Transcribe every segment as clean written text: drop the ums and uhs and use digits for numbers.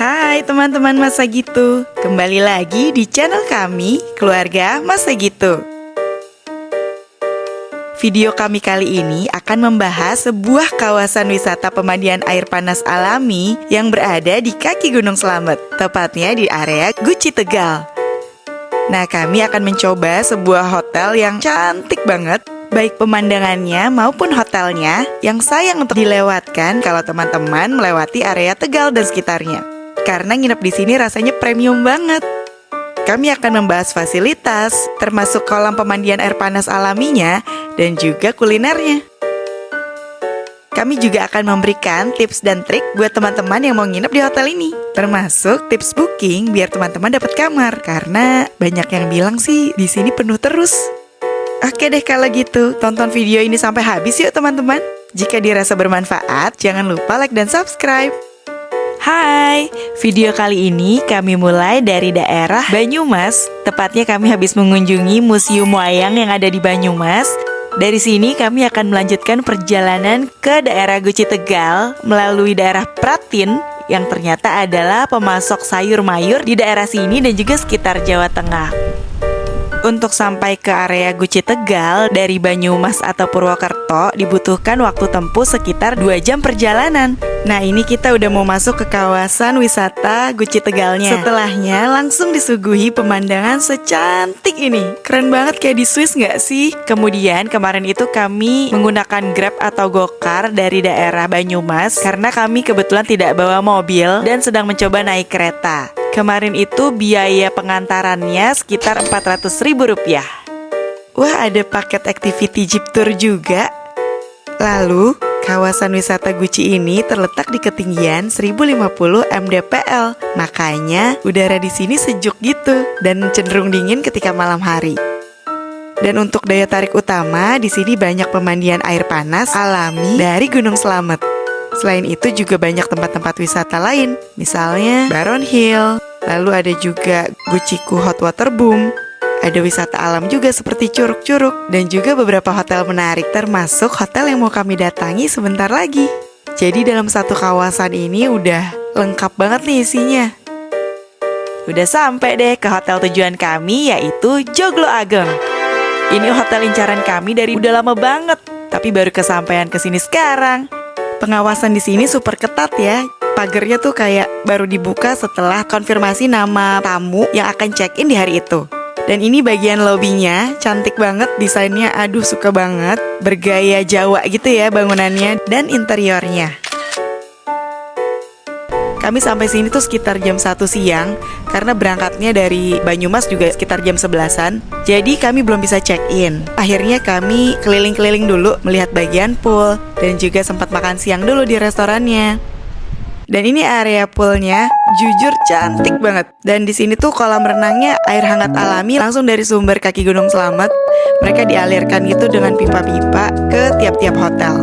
Hai teman-teman Masa Gitu, kembali lagi di channel kami, Keluarga Masa Gitu. Video kami kali ini akan membahas sebuah kawasan wisata pemandian air panas alami yang berada di kaki Gunung Slamet, tepatnya di area Guci Tegal. Nah, kami akan mencoba sebuah hotel yang cantik banget, baik pemandangannya maupun hotelnya, yang sayang untuk dilewatkan kalau teman-teman melewati area Tegal dan sekitarnya. Karena nginep di sini rasanya premium banget. Kami akan membahas fasilitas, termasuk kolam pemandian air panas alaminya, dan juga kulinernya. Kami juga akan memberikan tips dan trik buat teman-teman yang mau nginep di hotel ini. Termasuk tips booking biar teman-teman dapat kamar, karena banyak yang bilang sih di sini penuh terus. Oke deh kalau gitu, tonton video ini sampai habis yuk teman-teman. Jika dirasa bermanfaat, jangan lupa like dan subscribe. Hai, video kali ini kami mulai dari daerah Banyumas. Tepatnya kami habis mengunjungi Museum Wayang yang ada di Banyumas. Dari sini kami akan melanjutkan perjalanan ke daerah Guci Tegal melalui daerah Pratin yang ternyata adalah pemasok sayur mayur di daerah sini dan juga sekitar Jawa Tengah. Untuk sampai ke area Guci Tegal dari Banyumas atau Purwokerto dibutuhkan waktu tempuh sekitar 2 jam perjalanan. Nah, ini kita udah mau masuk ke kawasan wisata Guci Tegalnya. Setelahnya langsung disuguhi pemandangan secantik ini. Keren banget kayak di Swiss nggak sih? Kemudian kemarin itu kami menggunakan Grab atau Gokar dari daerah Banyumas karena kami kebetulan tidak bawa mobil dan sedang mencoba naik kereta. Kemarin itu biaya pengantarannya sekitar Rp400.000. Wah, ada paket activity jeep tour juga. Lalu, kawasan wisata Guci ini terletak di ketinggian 1050 mdpl. Makanya, udara di sini sejuk gitu dan cenderung dingin ketika malam hari. Dan untuk daya tarik utama, di sini banyak pemandian air panas alami dari Gunung Slamet. Selain itu juga banyak tempat-tempat wisata lain, misalnya Baron Hill, lalu ada juga Guciku Hot Water Boom, ada wisata alam juga seperti curug-curug, dan juga beberapa hotel menarik, termasuk hotel yang mau kami datangi sebentar lagi. Jadi dalam satu kawasan ini udah lengkap banget nih isinya. Udah sampai deh ke hotel tujuan kami, yaitu Joglo Ageng. Ini hotel incaran kami dari udah lama banget, tapi baru kesampaian kesini sekarang. Pengawasan di sini super ketat ya. Pagernya tuh kayak baru dibuka setelah konfirmasi nama tamu yang akan check-in di hari itu. Dan ini bagian lobbynya, cantik banget desainnya, aduh suka banget. Bergaya Jawa gitu ya bangunannya dan interiornya. Kami sampai sini tuh sekitar jam 1 siang karena berangkatnya dari Banyumas juga sekitar jam 11-an. Jadi kami belum bisa check-in. Akhirnya kami keliling-keliling dulu melihat bagian pool dan juga sempat makan siang dulu di restorannya. Dan ini area poolnya jujur cantik banget. Dan di sini tuh kolam renangnya air hangat alami langsung dari sumber kaki Gunung Slamet. Mereka dialirkan gitu dengan pipa-pipa ke tiap-tiap hotel.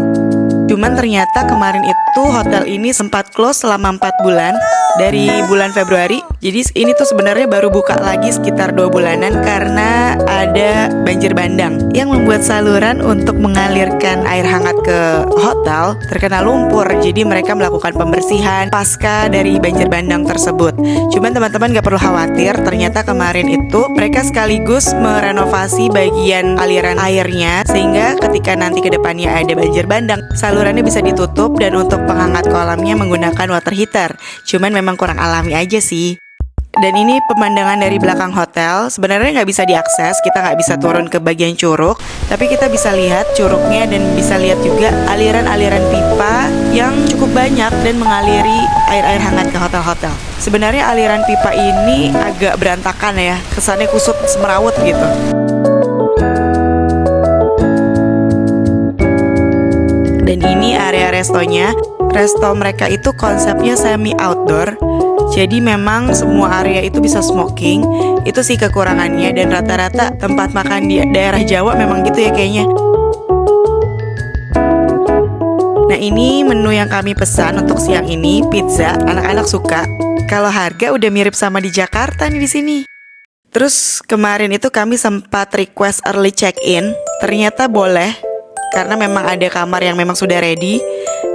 Cuman ternyata kemarin itu hotel ini sempat close selama 4 bulan dari bulan Februari. Jadi ini tuh sebenarnya baru buka lagi sekitar 2 bulanan karena ada banjir bandang yang membuat saluran untuk mengalirkan air hangat ke hotel terkena lumpur. Jadi mereka melakukan pembersihan pasca dari banjir bandang tersebut. Cuman teman-teman gak perlu khawatir, ternyata kemarin itu mereka sekaligus merenovasi bagian aliran airnya sehingga ketika nanti ke depannya ada banjir bandang, salurannya bisa ditutup dan untuk penghangat kolamnya menggunakan water heater. Cuman memang kurang alami aja sih. Dan ini pemandangan dari belakang hotel. Sebenarnya nggak bisa diakses, kita nggak bisa turun ke bagian curug, tapi kita bisa lihat curugnya dan bisa lihat juga aliran-aliran pipa yang cukup banyak dan mengaliri air-air hangat ke hotel-hotel. Sebenarnya aliran pipa ini agak berantakan ya, kesannya kusut semerawut gitu. Dan ini area restonya. Resto mereka itu konsepnya semi outdoor. Jadi memang semua area itu bisa smoking. Itu sih kekurangannya. Dan rata-rata tempat makan di daerah Jawa memang gitu ya kayaknya. Nah, ini menu yang kami pesan untuk siang ini, pizza. Anak-anak suka. Kalau harga udah mirip sama di Jakarta nih di sini. Terus kemarin itu kami sempat request early check-in. Ternyata boleh, karena memang ada kamar yang memang sudah ready.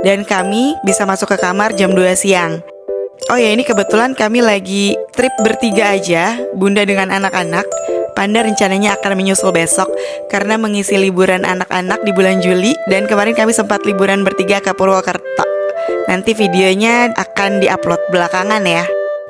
Dan kami bisa masuk ke kamar jam 2 siang. Oh ya, ini kebetulan kami lagi trip bertiga aja, Bunda dengan anak-anak. Panda rencananya akan menyusul besok karena mengisi liburan anak-anak di bulan Juli. Dan kemarin kami sempat liburan bertiga ke Purwokerto. Nanti videonya akan diupload belakangan ya.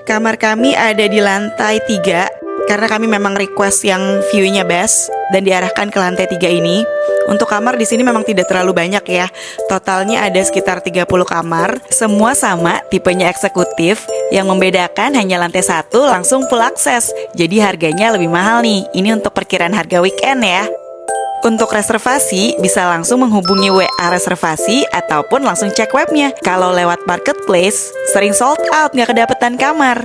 Kamar kami ada di lantai 3 karena kami memang request yang view-nya best dan diarahkan ke lantai 3 ini. Untuk kamar di sini memang tidak terlalu banyak ya. Totalnya ada sekitar 30 kamar. Semua sama, tipenya eksekutif. Yang membedakan hanya lantai 1 langsung full akses. Jadi harganya lebih mahal nih. Ini untuk perkiraan harga weekend ya. Untuk reservasi, bisa langsung menghubungi WA reservasi ataupun langsung cek webnya. Kalau lewat marketplace, sering sold out, nggak kedapetan kamar.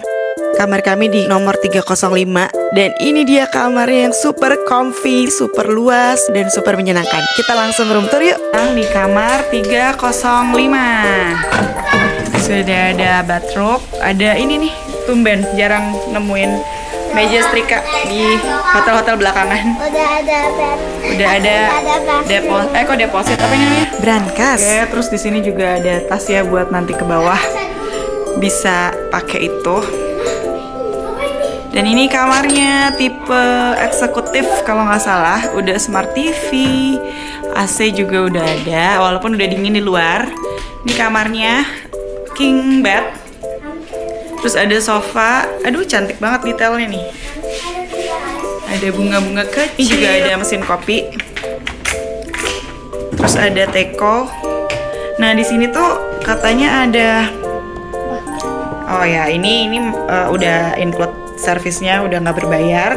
Kamar kami di nomor 305. Dan ini dia kamarnya yang super comfy, super luas, dan super menyenangkan. Kita langsung room tour yuk. Di kamar 305. Sudah ada bathrobe. Ada ini nih, tumben jarang nemuin meja setrika di hotel-hotel belakangan. Udah ada deposit apa ini namanya? Brankas. Oke, terus di sini juga ada tas ya buat nanti ke bawah. Bisa pakai itu. Dan ini kamarnya tipe eksekutif kalau nggak salah. Udah smart TV, AC juga udah ada, walaupun udah dingin di luar. Ini kamarnya king bed. Terus ada sofa. Aduh, cantik banget detailnya nih. Ada bunga-bunga kecil. Ini juga ada mesin kopi. Terus ada teko. Nah, di sini tuh katanya ada. Oh ya, ini udah include servisnya, udah nggak berbayar.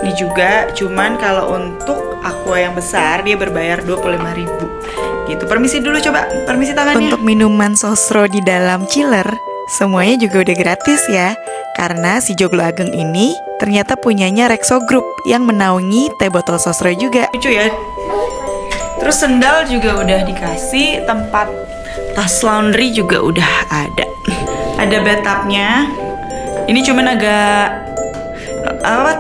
Ini juga, cuman kalau untuk aqua yang besar dia berbayar 25.000 gitu. Permisi dulu, coba permisi tangannya. Untuk minuman sosro di dalam chiller semuanya juga udah gratis ya. Karena si Joglo Ageng ini ternyata punyanya Rexo Group yang menaungi teh botol sosro juga. Lucu ya. Terus sendal juga udah dikasih, tempat tas laundry juga udah ada. Ada bathtubnya. Ini cuman agak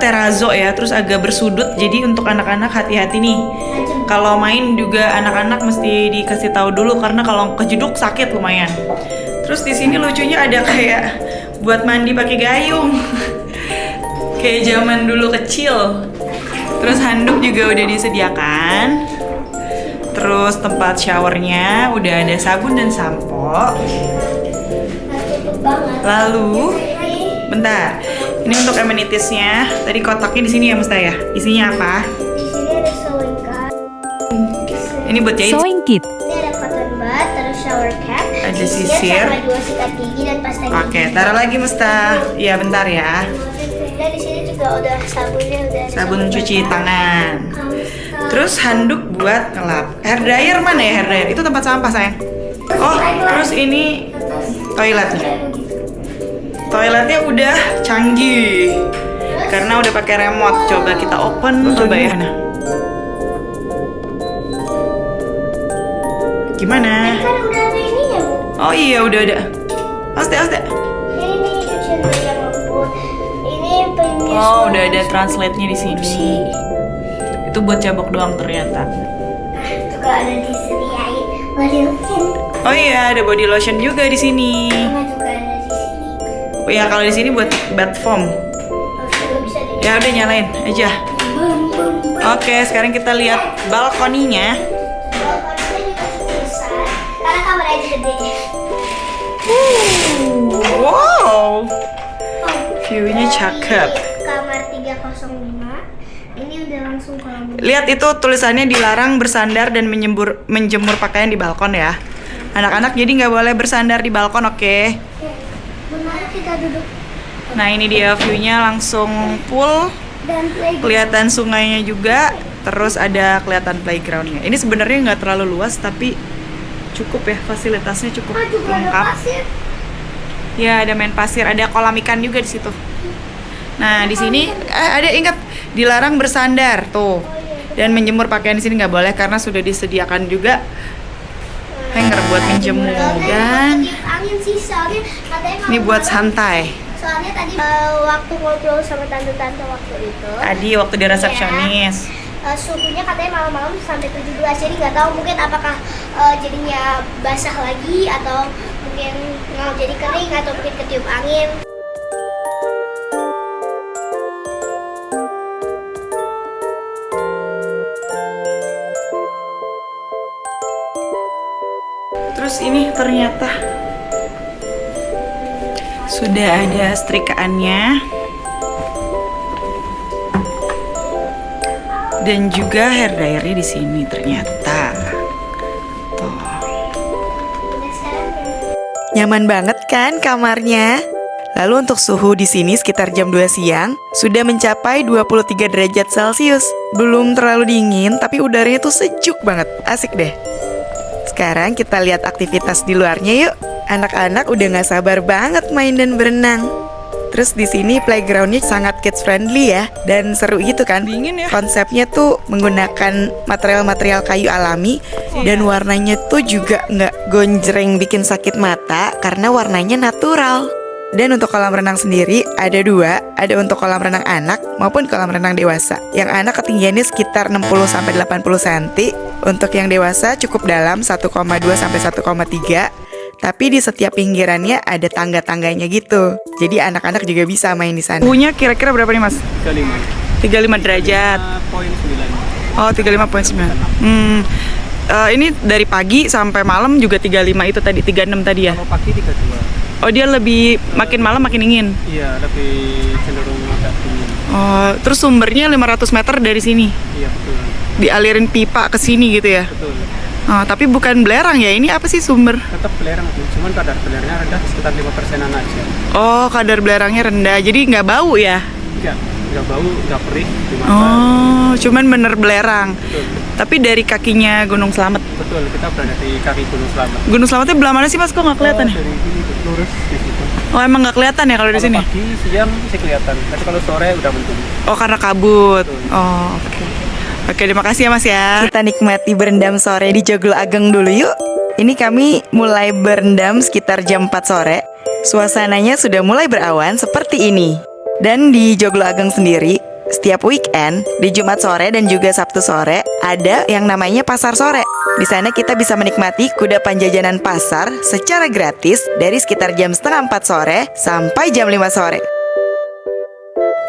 terrazzo ya, terus agak bersudut. Jadi untuk anak-anak hati-hati nih. Kalau main juga anak-anak mesti dikasih tahu dulu karena kalau kejeduk sakit lumayan. Terus di sini lucunya ada kayak buat mandi pakai gayung. Kayak zaman dulu kecil. Terus handuk juga udah disediakan. Terus tempat showernya udah ada sabun dan sampo. Lalu, bentar. Ini untuk amenities-nya. Tadi kotaknya di sini ya, Musta ya. Isinya apa? Di sini ada sewing cap. Ini buat jahit. Sewing kit. Ini ada cotton bud, terus shower cap. Ada sisir. Sama 2 sikat gigi dan pasta gigi. Oke, taruh lagi Musta. Iya, bentar ya. Dan di sini juga udah sabunnya, udah ada Sabun cuci tangan. Terus handuk buat ngelap. Hair dryer mana ya hair dryer? Itu tempat sampah sayang. Oh, terus ini toiletnya. Toiletnya udah canggih karena udah pakai remote. Coba kita open, coba ya. Gimana? Kan udah ada ininya, Bu. Oh iya, udah ada. Aste. Ini cucian yang lembut. Ini penyesuaian. Oh, udah ada translate-nya di sini. Itu buat cabok doang ternyata. Juga ada disediain body lotion. Oh iya, ada body lotion juga di sini. Sama juga ada di sini. Oh ya, kalau di sini buat bath foam. Juga bisa di. Ya udah nyalain aja. Oke, sekarang kita lihat balkoninya. Balkonnya juga cukup besar karena kamarnya gede. Wow, view-nya cakep. Kamar 305. Ini udah langsung kolam. Lihat itu tulisannya dilarang bersandar dan menjemur pakaian di balkon ya. Anak-anak jadi nggak boleh bersandar di balkon, oke? Benar kita duduk Nah ini dia view-nya langsung full. dan playground. Kelihatan sungainya juga. Terus ada kelihatan playground-nya. Ini sebenarnya nggak terlalu luas tapi cukup ya, fasilitasnya cukup Juga ada lengkap. pasir. Ya ada main pasir, ada kolam ikan juga di situ. Nah di sini ada, ingat dilarang bersandar tuh. Dan menjemur pakaian di sini nggak boleh karena sudah disediakan juga hanger buat menjemur. Dan Angin sih soalnya katanya ini buat santai. soalnya tadi waktu ngobrol sama tante-tante waktu itu. Tadi waktu di resepsionis. Suhunya katanya malam-malam sampai 17, jadi nggak tahu mungkin apakah jadinya basah lagi atau mungkin mau jadi kering atau mungkin ketiup angin. Terus ini ternyata sudah ada setrikaannya dan juga hair dryer di sini ternyata. Tuh. Nyaman banget kan kamarnya? Lalu untuk suhu di sini sekitar jam 2 siang sudah mencapai 23 derajat Celcius. Belum terlalu dingin tapi udaranya tuh sejuk banget. Asik deh. Sekarang kita lihat aktivitas di luarnya yuk. Anak-anak udah gak sabar banget main dan berenang. Terus di sini playgroundnya sangat kids friendly ya, dan seru gitu kan. Dingin ya. Konsepnya tuh menggunakan material-material kayu alami dan warnanya tuh juga nggak gonjreng bikin sakit mata karena warnanya natural. Dan untuk kolam renang sendiri ada dua, ada untuk kolam renang anak maupun kolam renang dewasa. Yang anak ketinggiannya sekitar 60-80 cm. Untuk yang dewasa cukup dalam 1,2 sampai 1,3. Tapi di setiap pinggirannya ada tangga-tangganya gitu. Jadi anak-anak juga bisa main di sana. Suhunya kira-kira berapa nih mas? 35. 35 derajat. 35,9. Oh 35,9. Ini dari pagi sampai malam juga 35 itu tadi, 36 tadi ya? Kalau pagi 32. Oh dia lebih makin malam makin dingin? Iya, lebih cenderung agak dingin. Oh terus sumbernya 500 meter dari sini? Iya betul. Dialirin pipa ke sini gitu ya? Betul. Oh, tapi bukan belerang ya, ini apa sih sumber? Tetap belerang tuh, cuman kadar belerangnya rendah sekitar 5%-an aja. Oh kadar belerangnya rendah, jadi nggak bau ya? Nggak bau, nggak perih di mata. Oh, cuman bener belerang. Betul. Tapi dari kakinya Gunung Slamet. Betul, kita berada di kaki Gunung Slamet. Gunung Slametnya belah mana sih mas? Kok nggak kelihatan ya? Dari sini lurus di situ. Oh emang nggak kelihatan ya kalau di sini? Pagi, siang sih kelihatan, tapi kalau sore udah mendung. Oh karena kabut. Betul. Oh oke. Oke, terima kasih ya mas ya. Kita nikmati berendam sore di Joglo Ageng dulu yuk. Ini kami mulai berendam sekitar jam 4 sore. Suasananya sudah mulai berawan seperti ini. Dan di Joglo Ageng sendiri, setiap weekend, di Jumat sore dan juga Sabtu sore, ada yang namanya pasar sore. Di sana kita bisa menikmati kudapan jajanan pasar secara gratis dari sekitar jam setengah 4 sore sampai jam 5 sore.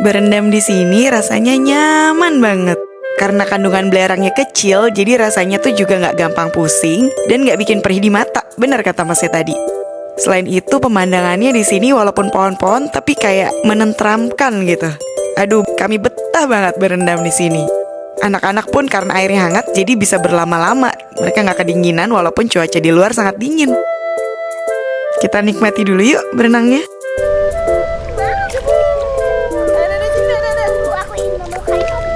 Berendam di sini rasanya nyaman banget. Karena kandungan belerangnya kecil, jadi rasanya tuh juga nggak gampang pusing dan nggak bikin perih di mata. Benar kata masnya tadi. Selain itu pemandangannya di sini walaupun pohon-pohon tapi kayak menenteramkan gitu. Aduh, kami betah banget berendam di sini. Anak-anak pun karena airnya hangat jadi bisa berlama-lama. Mereka nggak kedinginan walaupun cuaca di luar sangat dingin. Kita nikmati dulu yuk berenangnya. Aku ingin memelukkan kamu.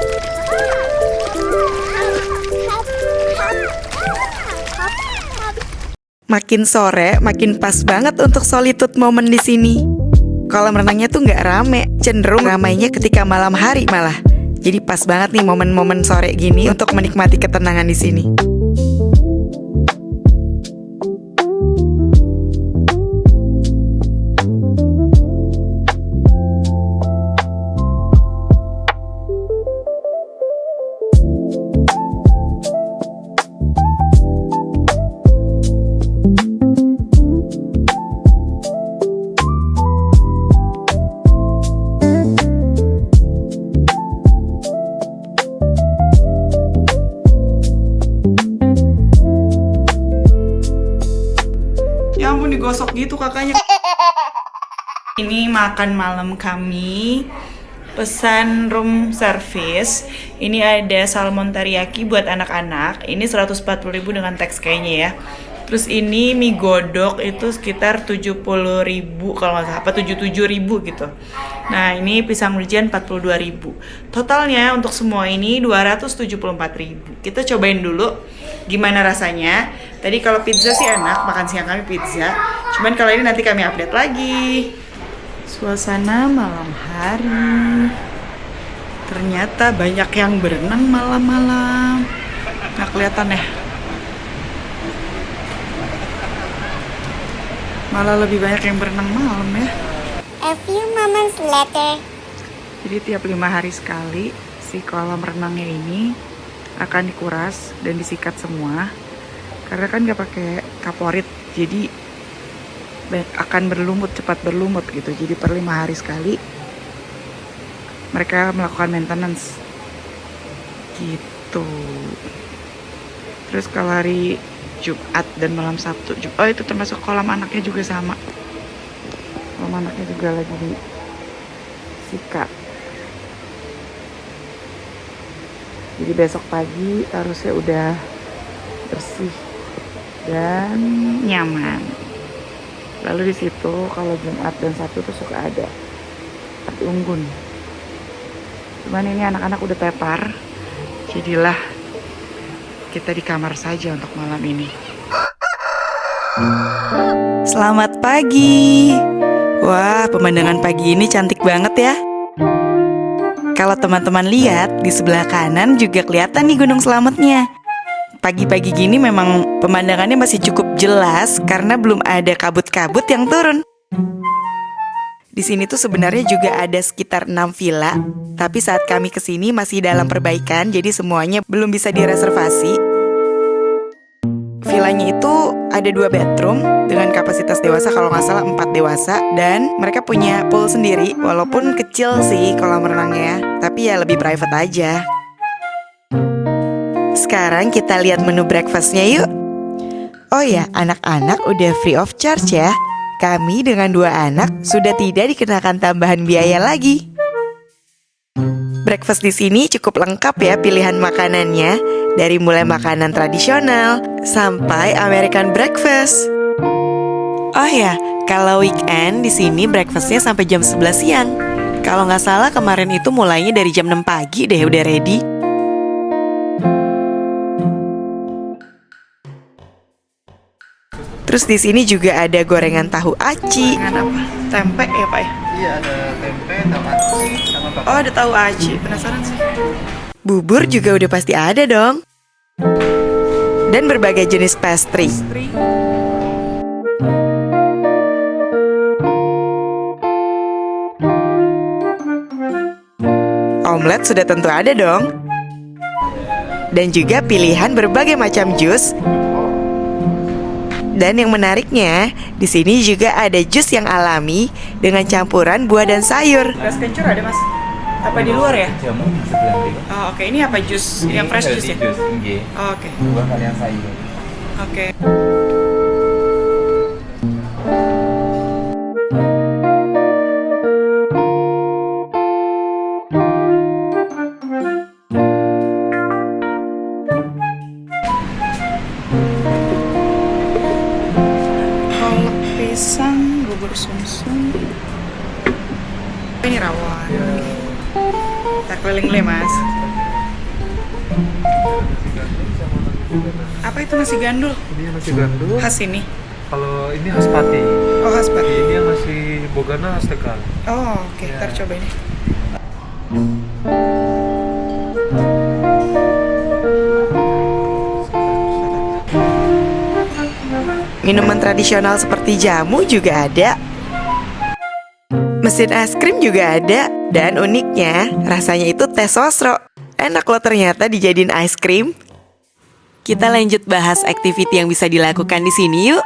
Makin sore, makin pas banget untuk solitude moment di sini. Kolam renangnya tuh nggak rame, cenderung ramainya ketika malam hari malah. Jadi pas banget nih momen-momen sore gini untuk menikmati ketenangan di sini. Ya ampun digosok gitu kakaknya. Ini makan malam kami. Pesan room service. Ini ada salmon teriyaki buat anak-anak. Ini 140.000 dengan teks kayaknya ya. Terus ini mie godok itu sekitar 70.000 kalau nggak salah, apa 77.000 gitu. Nah ini pisang wijen 42.000. Totalnya untuk semua ini 274.000. Kita cobain dulu gimana rasanya. Tadi kalau pizza sih enak, makan siang kami pizza. Cuman kalau ini nanti kami update lagi. Suasana malam hari. Ternyata banyak yang berenang malam-malam. Nggak kelihatan ya? Malah lebih banyak yang berenang malam ya. A few moments later. Jadi tiap 5 hari sekali si kolam renangnya ini akan dikuras dan disikat semua. Karena kan nggak pakai kaporit, jadi akan berlumut, cepat berlumut gitu. Jadi per 5 hari sekali mereka melakukan maintenance gitu. Terus kalau hari Jumat dan malam Sabtu, oh itu termasuk kolam anaknya juga sama. Kolam anaknya juga lagi disikat. Jadi besok pagi harusnya udah bersih dan nyaman. Lalu di situ kalau Jumat dan Sabtu tuh suka ada api unggun. Cuman ini anak-anak udah tepar, jadilah kita di kamar saja untuk malam ini. Selamat pagi. Wah, pemandangan pagi ini cantik banget ya. Kalau teman-teman lihat, di sebelah kanan juga kelihatan nih Gunung Slametnya. Pagi-pagi gini memang pemandangannya masih cukup jelas karena belum ada kabut-kabut yang turun. Di sini tuh sebenarnya juga ada sekitar 6 villa, tapi saat kami kesini masih dalam perbaikan, jadi semuanya belum bisa direservasi. Villanya itu ada 2 bedroom dengan kapasitas dewasa kalau nggak salah 4 dewasa, dan mereka punya pool sendiri walaupun kecil sih kolam renangnya, tapi ya lebih private aja. Sekarang kita lihat menu breakfastnya yuk. Oh ya, anak-anak udah free of charge ya. Kami dengan 2 anak sudah tidak dikenakan tambahan biaya lagi. Breakfast di sini cukup lengkap ya pilihan makanannya, dari mulai makanan tradisional sampai American breakfast. Oh ya, kalau weekend di sini breakfastnya sampai jam 11 siang. Kalau nggak salah kemarin itu mulainya dari jam 6 pagi deh udah ready. Terus di sini juga ada gorengan tahu aci. Gorengan apa? Tempe ya Pak ya? Iya, ada tempe, tahu aci, sama bakar. Oh, ada tahu aci. Penasaran sih. Bubur juga udah pasti ada dong. Dan berbagai jenis pastry. Omelet sudah tentu ada dong. Dan juga pilihan berbagai macam jus. Dan yang menariknya, di sini juga ada jus yang alami dengan campuran buah dan sayur. Gas kencur ada Mas? Apa di luar ya? Jamu sebelah dulu. Oh, oke. Ini apa jus? Yang fresh jus ya? Oh, oke. Buah kalian sayur. Oke. Kolak pisang, bubur sumsum. Ini rawon. Kita keliling dulu ya, Mas. Apa itu nasi gandul? Ini nasi gandul. Khas ini. Kalau ini khas Pati. Oh, khas Pati. Ini yang masih Bogana khas Tegal. Oh, oke. Ntar coba ini. Minuman tradisional seperti jamu juga ada. Mesin es krim juga ada. Dan uniknya, rasanya itu teh sosro. Enak loh ternyata dijadiin es krim. Kita lanjut bahas activity yang bisa dilakukan di sini yuk.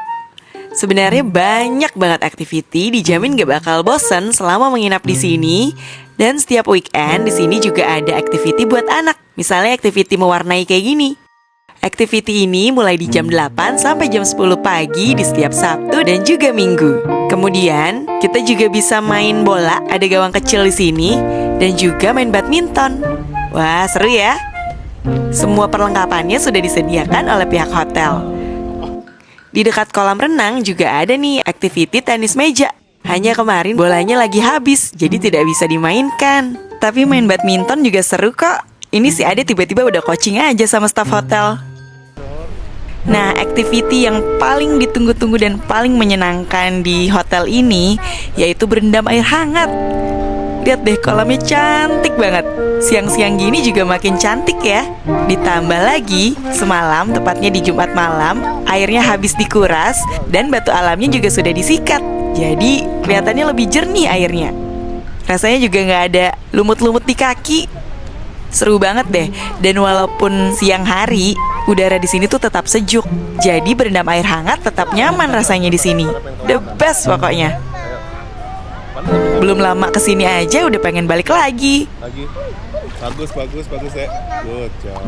Sebenarnya banyak banget activity, dijamin gak bakal bosen selama menginap di sini. Dan setiap weekend di sini juga ada activity buat anak. Misalnya activity mewarnai kayak gini. Activity ini mulai di jam 8 sampai jam 10 pagi di setiap Sabtu dan juga Minggu. Kemudian kita juga bisa main bola, ada gawang kecil di sini, dan juga main badminton. Wah, seru ya. Semua perlengkapannya sudah disediakan oleh pihak hotel. Di dekat kolam renang juga ada nih activity tenis meja. Hanya kemarin bolanya lagi habis, jadi tidak bisa dimainkan. Tapi main badminton juga seru kok. Ini si Ade tiba-tiba udah coaching aja sama staf hotel. Nah, activity yang paling ditunggu-tunggu dan paling menyenangkan di hotel ini yaitu berendam air hangat. Lihat deh, kolamnya cantik banget. Siang-siang gini juga makin cantik ya. Ditambah lagi, semalam, tepatnya di Jumat malam, airnya habis dikuras dan batu alamnya juga sudah disikat. Jadi kelihatannya lebih jernih airnya. Rasanya juga gak ada lumut-lumut di kaki. Seru banget deh. Dan walaupun siang hari, Udara di sini tuh tetap sejuk. Jadi berendam air hangat tetap nyaman rasanya di sini. The best pokoknya. Belum lama kesini aja udah pengen balik lagi. Bagus ya. Good job.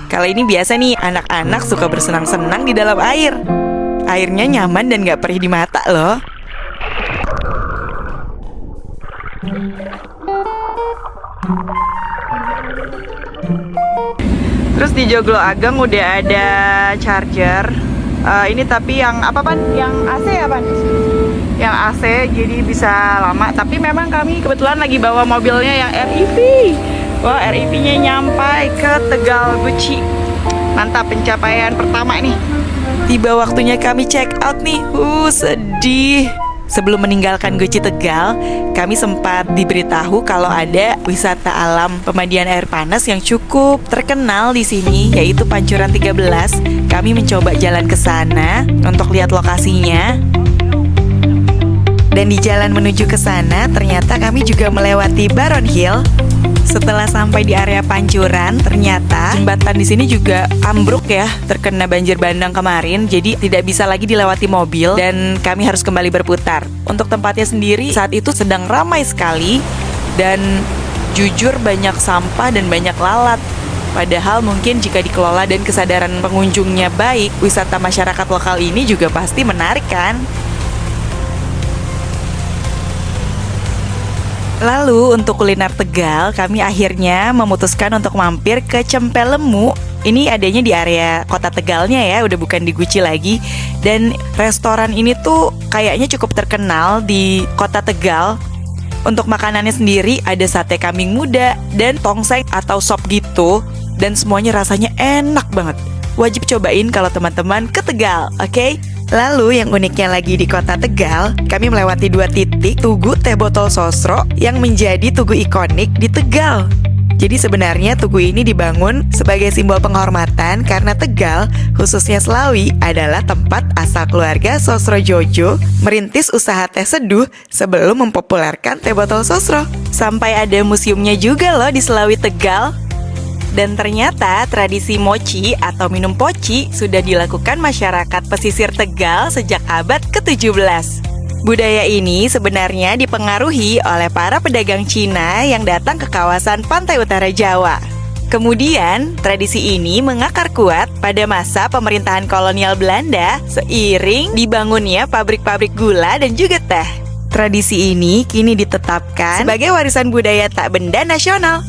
Kalau ini biasa nih, anak-anak suka bersenang-senang di dalam air. Airnya nyaman dan gak perih di mata loh. Terus di Joglo Ageng udah ada charger. Ini tapi yang apa Pan? Yang AC ya Pan? Yang AC jadi bisa lama. Tapi memang kami kebetulan lagi bawa mobilnya yang REV. Wah, REV-nya nyampai ke Tegal Guci. Mantap, pencapaian pertama nih. Tiba waktunya kami check out nih. Sedih. Sebelum meninggalkan Guci Tegal, kami sempat diberitahu kalau ada wisata alam pemandian air panas yang cukup terkenal di sini, yaitu Pancuran 13. Kami mencoba jalan ke sana untuk lihat lokasinya. Dan di jalan menuju ke sana, ternyata kami juga melewati Baron Hill. Setelah sampai di area Pancuran, ternyata jembatan di sini juga ambruk ya, terkena banjir bandang kemarin, jadi tidak bisa lagi dilewati mobil dan kami harus kembali berputar. Untuk tempatnya sendiri saat itu sedang ramai sekali dan jujur banyak sampah dan banyak lalat. Padahal mungkin jika dikelola dan kesadaran pengunjungnya baik, wisata masyarakat lokal ini juga pasti menarik kan? Lalu untuk kuliner Tegal, kami akhirnya memutuskan untuk mampir ke Cempelemu. Ini adanya di area kota Tegalnya ya, udah bukan di Guci lagi. Dan restoran ini tuh kayaknya cukup terkenal di kota Tegal. Untuk makanannya sendiri ada sate kambing muda dan tongseng atau sop gitu. Dan semuanya rasanya enak banget. Wajib cobain kalau teman-teman ke Tegal, oke? Lalu yang uniknya lagi di kota Tegal, kami melewati 2 titik tugu teh botol sosro yang menjadi tugu ikonik di Tegal. Jadi sebenarnya tugu ini dibangun sebagai simbol penghormatan karena Tegal, khususnya Selawi, adalah tempat asal keluarga Sosro Jojo merintis usaha teh seduh sebelum mempopulerkan teh botol sosro. Sampai ada museumnya juga loh di Selawi Tegal. Dan ternyata tradisi mochi atau minum poci sudah dilakukan masyarakat pesisir Tegal sejak abad ke-17. Budaya ini sebenarnya dipengaruhi oleh para pedagang Cina yang datang ke kawasan pantai utara Jawa. Kemudian, tradisi ini mengakar kuat pada masa pemerintahan kolonial Belanda seiring dibangunnya pabrik-pabrik gula dan juga teh. Tradisi ini kini ditetapkan sebagai warisan budaya tak benda nasional.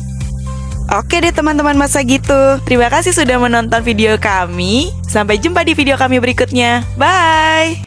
Oke deh teman-teman masa gitu. Terima kasih sudah menonton video kami. Sampai jumpa di video kami berikutnya. Bye!